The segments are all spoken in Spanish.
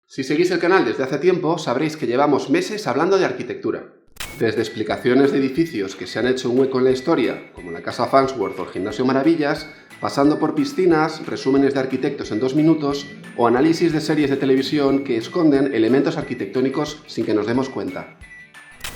Si seguís el canal desde hace tiempo, sabréis que llevamos meses hablando de arquitectura. Desde explicaciones de edificios que se han hecho un hueco en la historia, como la Casa Farnsworth o el Gimnasio Maravillas, pasando por piscinas, resúmenes de arquitectos en 2 minutos o análisis de series de televisión que esconden elementos arquitectónicos sin que nos demos cuenta.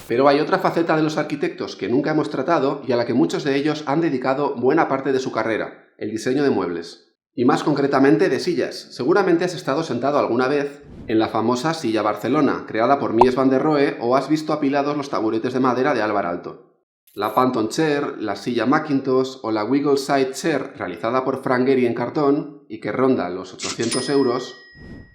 Pero hay otra faceta de los arquitectos que nunca hemos tratado y a la que muchos de ellos han dedicado buena parte de su carrera, el diseño de muebles. Y más concretamente de sillas. Seguramente has estado sentado alguna vez en la famosa silla Barcelona, creada por Mies van der Rohe, o has visto apilados los taburetes de madera de Álvar Aalto. La Phantom Chair, la silla Macintosh o la Wiggle Side Chair, realizada por Frank Gehry en cartón y que ronda los 800 euros,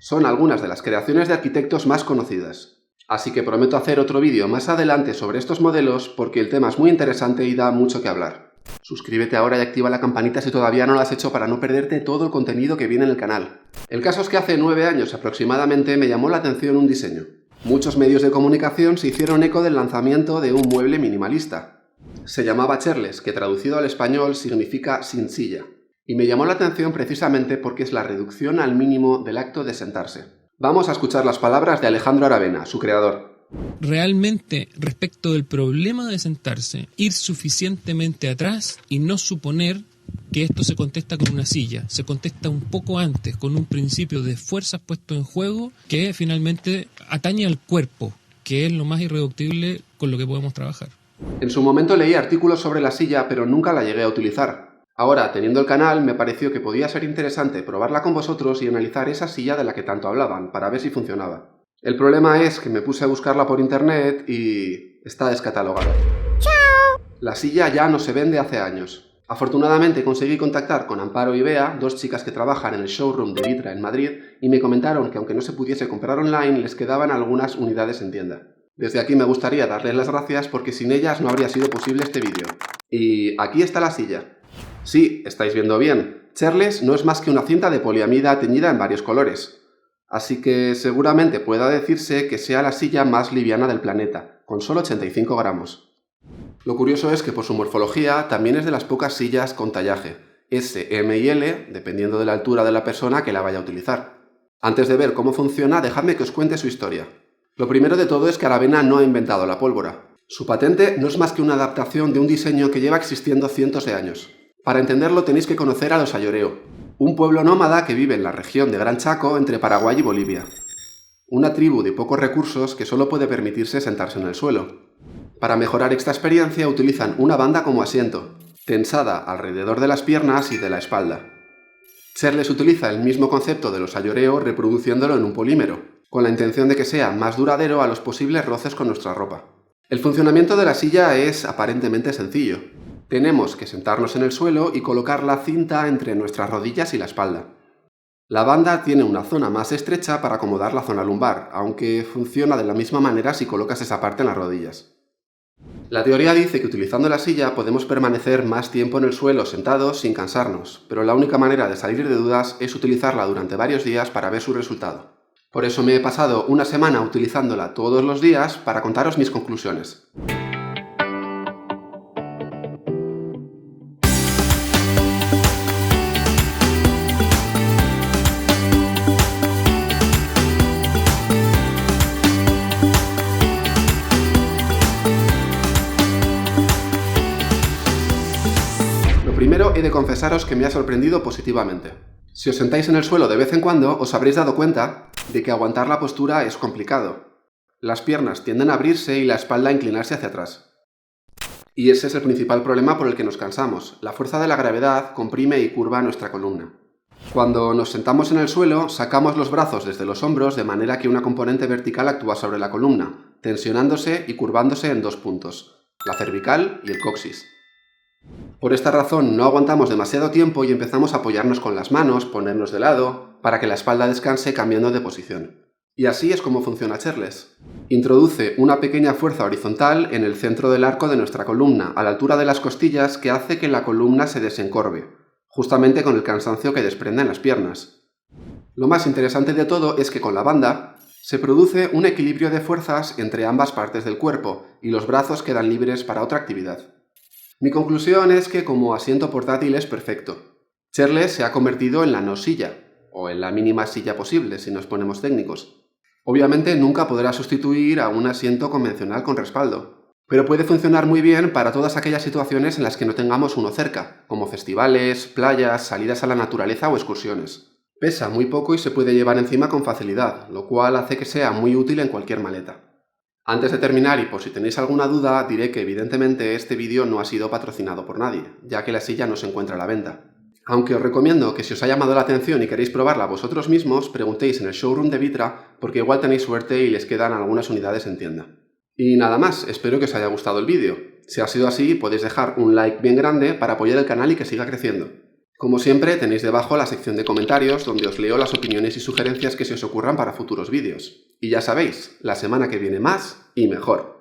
son algunas de las creaciones de arquitectos más conocidas. Así que prometo hacer otro vídeo más adelante sobre estos modelos porque el tema es muy interesante y da mucho que hablar. Suscríbete ahora y activa la campanita si todavía no lo has hecho para no perderte todo el contenido que viene en el canal. El caso es que hace 9 años aproximadamente me llamó la atención un diseño. Muchos medios de comunicación se hicieron eco del lanzamiento de un mueble minimalista. Se llamaba chairless, que traducido al español significa sin silla. Y me llamó la atención precisamente porque es la reducción al mínimo del acto de sentarse. Vamos a escuchar las palabras de Alejandro Aravena, su creador. Realmente, respecto del problema de sentarse, ir suficientemente atrás y no suponer que esto se contesta con una silla. Se contesta un poco antes, con un principio de fuerzas puesto en juego que finalmente atañe al cuerpo, que es lo más irreductible con lo que podemos trabajar. En su momento leí artículos sobre la silla, pero nunca la llegué a utilizar. Ahora, teniendo el canal, me pareció que podía ser interesante probarla con vosotros y analizar esa silla de la que tanto hablaban, para ver si funcionaba. El problema es que me puse a buscarla por internet y está descatalogada. ¡Chao! La silla ya no se vende hace años. Afortunadamente conseguí contactar con Amparo y Bea, 2 chicas que trabajan en el showroom de Vitra en Madrid, y me comentaron que aunque no se pudiese comprar online, les quedaban algunas unidades en tienda. Desde aquí me gustaría darles las gracias porque sin ellas no habría sido posible este vídeo. Y aquí está la silla. Sí, estáis viendo bien. Chairless no es más que una cinta de poliamida teñida en varios colores. Así que seguramente pueda decirse que sea la silla más liviana del planeta, con solo 85 gramos. Lo curioso es que por su morfología también es de las pocas sillas con tallaje, S, M y L, dependiendo de la altura de la persona que la vaya a utilizar. Antes de ver cómo funciona, dejadme que os cuente su historia. Lo primero de todo es que Aravena no ha inventado la pólvora. Su patente no es más que una adaptación de un diseño que lleva existiendo cientos de años. Para entenderlo tenéis que conocer a los Ayoreo, un pueblo nómada que vive en la región de Gran Chaco entre Paraguay y Bolivia. Una tribu de pocos recursos que solo puede permitirse sentarse en el suelo. Para mejorar esta experiencia utilizan una banda como asiento, tensada alrededor de las piernas y de la espalda. Chairless utiliza el mismo concepto de los Ayoreo reproduciéndolo en un polímero, con la intención de que sea más duradero a los posibles roces con nuestra ropa. El funcionamiento de la silla es aparentemente sencillo. Tenemos que sentarnos en el suelo y colocar la cinta entre nuestras rodillas y la espalda. La banda tiene una zona más estrecha para acomodar la zona lumbar, aunque funciona de la misma manera si colocas esa parte en las rodillas. La teoría dice que utilizando la silla podemos permanecer más tiempo en el suelo sentados sin cansarnos, pero la única manera de salir de dudas es utilizarla durante varios días para ver su resultado. Por eso me he pasado una semana utilizándola todos los días para contaros mis conclusiones. Primero he de confesaros que me ha sorprendido positivamente. Si os sentáis en el suelo de vez en cuando, os habréis dado cuenta de que aguantar la postura es complicado. Las piernas tienden a abrirse y la espalda a inclinarse hacia atrás. Y ese es el principal problema por el que nos cansamos. La fuerza de la gravedad comprime y curva nuestra columna. Cuando nos sentamos en el suelo, sacamos los brazos desde los hombros de manera que una componente vertical actúa sobre la columna, tensionándose y curvándose en 2 puntos, la cervical y el coxis. Por esta razón no aguantamos demasiado tiempo y empezamos a apoyarnos con las manos, ponernos de lado, para que la espalda descanse cambiando de posición. Y así es como funciona Chairless. Introduce una pequeña fuerza horizontal en el centro del arco de nuestra columna, a la altura de las costillas, que hace que la columna se desencorve, justamente con el cansancio que desprenden las piernas. Lo más interesante de todo es que con la banda se produce un equilibrio de fuerzas entre ambas partes del cuerpo y los brazos quedan libres para otra actividad. Mi conclusión es que como asiento portátil es perfecto. Chairless se ha convertido en la no silla, o en la mínima silla posible si nos ponemos técnicos. Obviamente nunca podrá sustituir a un asiento convencional con respaldo, pero puede funcionar muy bien para todas aquellas situaciones en las que no tengamos uno cerca, como festivales, playas, salidas a la naturaleza o excursiones. Pesa muy poco y se puede llevar encima con facilidad, lo cual hace que sea muy útil en cualquier maleta. Antes de terminar, y por si tenéis alguna duda, diré que evidentemente este vídeo no ha sido patrocinado por nadie, ya que la silla no se encuentra a la venta. Aunque os recomiendo que si os ha llamado la atención y queréis probarla vosotros mismos, preguntéis en el showroom de Vitra, porque igual tenéis suerte y les quedan algunas unidades en tienda. Y nada más, espero que os haya gustado el vídeo. Si ha sido así, podéis dejar un like bien grande para apoyar el canal y que siga creciendo. Como siempre, tenéis debajo la sección de comentarios donde os leo las opiniones y sugerencias que se os ocurran para futuros vídeos. Y ya sabéis, la semana que viene más y mejor.